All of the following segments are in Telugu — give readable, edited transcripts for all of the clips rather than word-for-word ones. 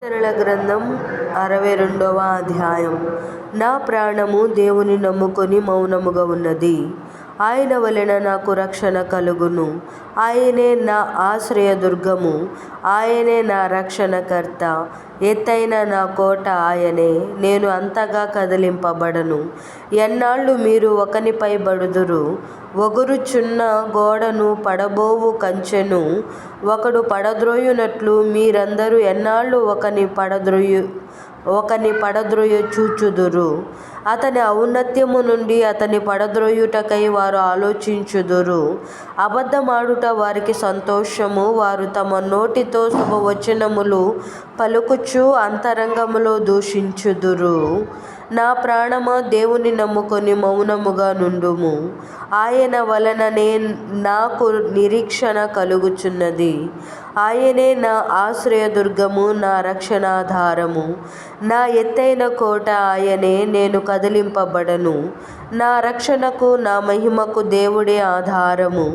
కీర్తనల గ్రంథం 62వ అధ్యాయం. నా ప్రాణము దేవుని నమ్ముకొని మౌనముగా ఉన్నది. ఆయన వలన నాకు రక్షణ కలుగును. ఆయనే నా ఆశ్రయదుర్గము, ఆయనే నా రక్షణకర్త. ఎత్తైన నా కోట ఆయనే, నేను అంతగా కదిలింపబడను. ఎన్నాళ్ళు మీరు ఒకనిపై బడుదురు? ఒగురుచున్న గోడను పడబోవు కంచెను ఒకడు పడద్రోయునట్లు మీరందరూ ఎన్నాళ్ళు ఒకని పడద్రోయ చూచుదురు. అతని ఔన్నత్యము నుండి అతని పడద్రోయుటకై వారు ఆలోచించుదురు. అబద్ధమాడుట వారికి సంతోషము. వారు తమ నోటితో శుభవచనములు పలుకుచు అంతరంగములో దూషించుదురు. నా ప్రాణమా, దేవుని నమ్ముకొని మౌనముగా నుండుము. ఆయన వలననే నాకు నిరీక్షణ కలుగుచున్నది. ఆయనే నా ఆశ్రయదుర్గము, నా రక్షణాధారము. నా ఎత్తైన కోట ఆయనే, నేను కదిలింపబడను. నా రక్షణకు, నా మహిమకు దేవుడే ఆధారము.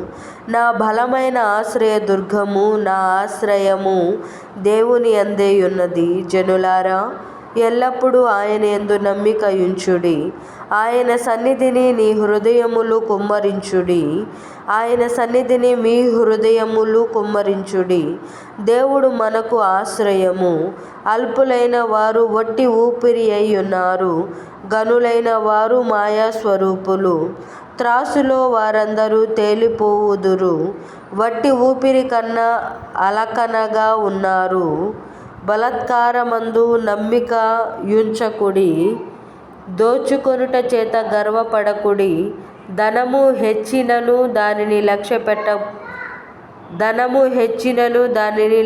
నా బలమైన ఆశ్రయదుర్గము, నా ఆశ్రయము దేవుని యందే ఉన్నది. జనులారా, ఎల్లప్పుడూ ఆయన యందు నమ్మిక ఉంచుడి. ఆయన సన్నిధిని నీ హృదయములు కుమ్మరించుడి. ఆయన సన్నిధిని మీ హృదయములు కుమ్మరించుడి. దేవుడు మనకు ఆశ్రయము. అల్పులైన వారు వట్టి ఊపిరి అయి ఉన్నారు, గనులైన వారు మాయాస్వరూపులు. త్రాసులో వారందరూ తేలిపోవుదురు, వట్టి ఊపిరి కన్నా అలకనగా ఉన్నారు. బలాత్కారమందు నమ్మిక యుంచకుడి, దోచుకొనుట చేత గర్వపడకుడి. ధనము హెచ్చినను దానిని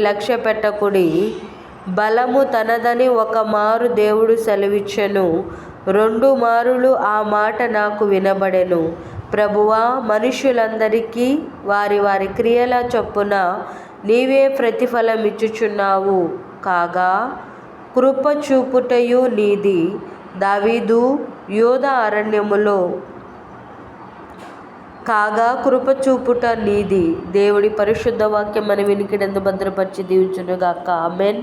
లక్ష్యపెట్టకుడి. బలము తనదని ఒక మారు దేవుడు సెలవిచ్చెను, 2 మారులు ఆ మాట నాకు వినబడెను. ప్రభువా, మనుష్యులందరికీ వారి వారి క్రియల చొప్పున నీవే ప్రతిఫలమిచ్చుచున్నావు కాగా, కృప చూపుటయు నీది. దావీదు యూదా అరణ్యములో కాగా కృప చూపుట నీది. దేవుడి పరిశుద్ధ వాక్యం మన వినికిడందు భద్రపరిచి దీవించునుగాక. ఆమేన్.